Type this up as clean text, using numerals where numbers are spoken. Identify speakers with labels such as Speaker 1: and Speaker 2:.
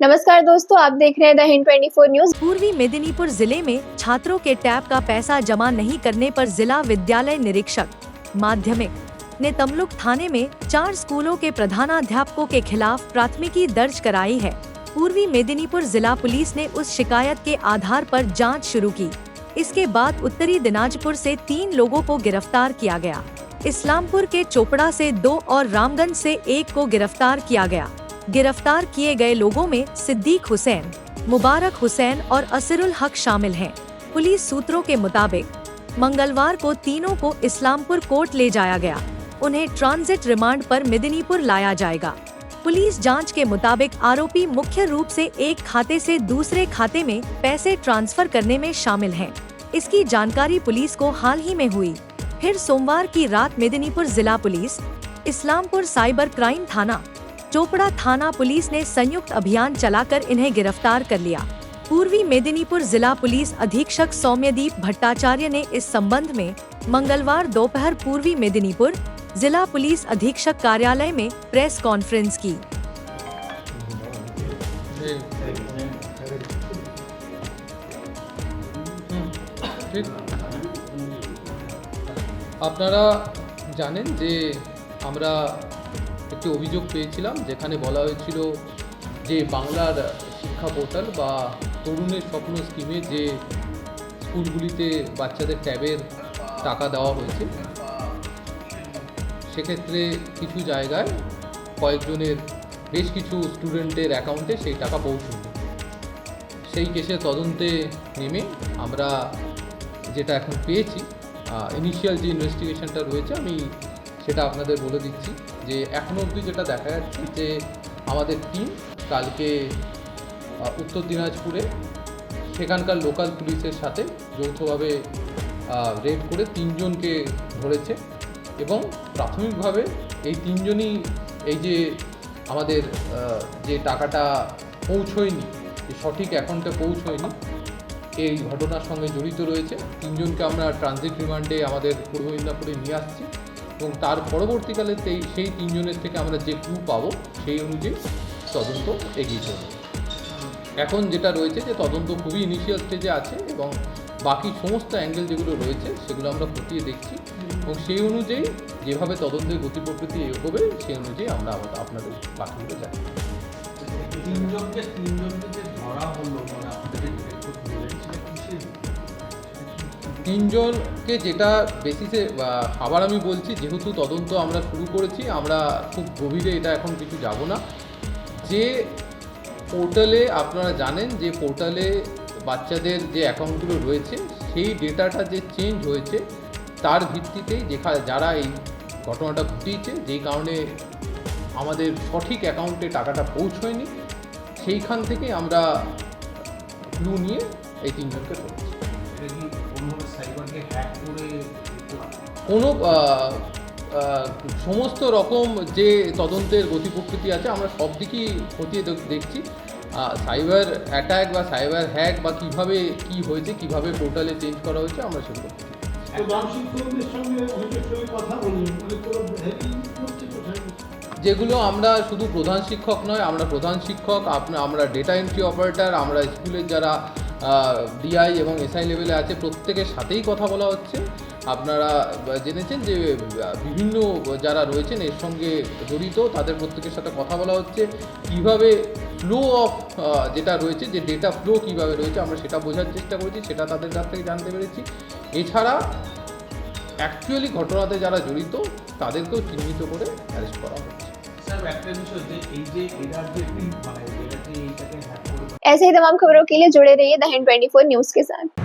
Speaker 1: नमस्कार दोस्तों, आप देख रहे हैं द हिंद 24 न्यूज।
Speaker 2: पूर्वी मेदिनीपुर जिले में छात्रों के टैब का पैसा जमा नहीं करने पर जिला विद्यालय निरीक्षक माध्यमिक ने तमलुक थाने में 4 स्कूलों के प्रधानाध्यापकों के खिलाफ प्राथमिकी दर्ज कराई है। पूर्वी मेदिनीपुर जिला पुलिस ने उस शिकायत के आधार पर जांच शुरू की। इसके बाद उत्तरी दिनाजपुर से 3 लोगों को गिरफ्तार किया गया। इस्लामपुर के चोपड़ा से 2 और रामगंज से 1 को गिरफ्तार किया गया। गिरफ्तार किए गए लोगों में सिद्दीक हुसैन, मुबारक हुसैन और असिरुल हक शामिल हैं। पुलिस सूत्रों के मुताबिक मंगलवार को तीनों को इस्लामपुर कोर्ट ले जाया गया। उन्हें ट्रांजिट रिमांड पर मेदिनीपुर लाया जाएगा। पुलिस जांच के मुताबिक आरोपी मुख्य रूप से एक खाते से दूसरे खाते में पैसे ट्रांसफर करने में शामिल हैं। इसकी जानकारी पुलिस को हाल ही में हुई। फिर सोमवार की रात मेदिनीपुर जिला पुलिस, इस्लामपुर साइबर क्राइम थाना, चोपड़ा थाना पुलिस ने संयुक्त अभियान चलाकर इन्हें गिरफ्तार कर लिया। पूर्वी मेदिनीपुर जिला पुलिस अधीक्षक सौम्यदीप भट्टाचार्य ने इस संबंध में मंगलवार दोपहर पूर्वी मेदिनीपुर जिला पुलिस अधीक्षक कार्यालय में प्रेस कॉन्फ्रेंस की।
Speaker 3: আপনারা জানেন যে আমরা একটি অভিযোগ পেয়েছিলাম যেখানে বলা হয়েছিল যে বাংলার শিক্ষা পোর্টাল বা তরুণের স্বপ্ন স্কিমে যে স্কুলগুলিতে বাচ্চাদের ট্যাবের টাকা দেওয়া হয়েছে সেক্ষেত্রে কিছু জায়গায় কয়েকজনের বেশ কিছু স্টুডেন্টের অ্যাকাউন্টে সেই টাকা পৌঁছবে। সেই কেসের তদন্তে নেমে আমরা যেটা এখন পেয়েছি, ইনিশিয়াল যে ইনভেস্টিগেশনটা রয়েছে আমি সেটা আপনাদের বলে দিচ্ছি যে এখনও অবধি যেটা দেখা যাচ্ছে যে আমাদের টিম কালকে উত্তর দিনাজপুরে সেখানকার লোকাল পুলিশের সাথে যৌথভাবে রেড করে 3 জনকে ধরেছে এবং প্রাথমিকভাবে এই 3 জনই এই যে আমাদের যে টাকাটা পৌঁছয়নি, সঠিক অ্যাকাউন্টে পৌঁছয়নি, এই ঘটনার সঙ্গে জড়িত রয়েছে। 3 জনকে আমরা ট্রানজিট রিমান্ডে আমাদের পূর্ব মেদিনীপুরে নিয়ে আসছি এবং তার পরবর্তীকালে সেই 3 জনের থেকে আমরা যে ক্লু পাবো সেই অনুযায়ী তদন্ত এগিয়ে চলবে। এখন যেটা রয়েছে যে তদন্ত খুবই ইনিশিয়াল স্টেজে আছে এবং বাকি সমস্ত অ্যাঙ্গেল যেগুলো রয়েছে সেগুলো আমরা খতিয়ে দেখছি এবং সেই অনুযায়ী যেভাবে তদন্তের গতি প্রকৃতি এগোবে সেই অনুযায়ী আমরা আপনাদের বাকিগুলো জানি।
Speaker 4: 3 জনকে যে ধরা হলো মানে আপনাদের
Speaker 3: 3 জনকে যেটা বেসিসে আবার আমি বলছি, যেহেতু তদন্ত আমরা শুরু করেছি, আমরা খুব গভীরে এটা এখন কিছু যাব না। যে পোর্টালে আপনারা জানেন যে পোর্টালে বাচ্চাদের যে অ্যাকাউন্টগুলো রয়েছে সেই ডেটাটা যে চেঞ্জ হয়েছে তার ভিত্তিতেই যারা এই ঘটনাটা ঘটিয়েছে, যেই কারণে আমাদের সঠিক অ্যাকাউন্টে টাকাটা পৌঁছয়নি, সেইখান থেকে আমরা ক্লু নিয়ে এই 3 জনকে ধরেছি। কোনো সমস্ত রকম যে তদন্তের গতি প্রকৃতি আছে আমরা সব দিকেই খতিয়ে দেখছি। সাইবার অ্যাটাক বা সাইবার হ্যাক বা কীভাবে কী হয়েছে, কীভাবে পোর্টালে চেঞ্জ করা হয়েছে আমরা সেগুলো যেগুলো আমরা শুধু প্রধান শিক্ষক নয়, আমরা প্রধান শিক্ষক, আমরা ডেটা এন্ট্রি অপারেটর, আমরা স্কুলের যারা ডিআই এবং এসআই লেভেলে আছে প্রত্যেকের সাথেই কথা বলা হচ্ছে। আপনারা জেনেছেন যে বিভিন্ন যারা রয়েছেন এর সঙ্গে জড়িত তাদের প্রত্যেকের সাথে কথা বলা হচ্ছে। কীভাবে ফ্লো অফ যেটা রয়েছে, যে ডেটা ফ্লো কীভাবে রয়েছে আমরা সেটা বোঝার চেষ্টা করেছি, সেটা তাদের কাছ থেকে জানতে পেরেছি। এছাড়া অ্যাকচুয়ালি ঘটনাতে যারা জড়িত তাদেরকেও চিহ্নিত করে অ্যারেস্ট করা হচ্ছে।
Speaker 1: ऐसे ही तमाम खबरों के लिए जुड़े रहिए द हिंद 24 न्यूज के साथ।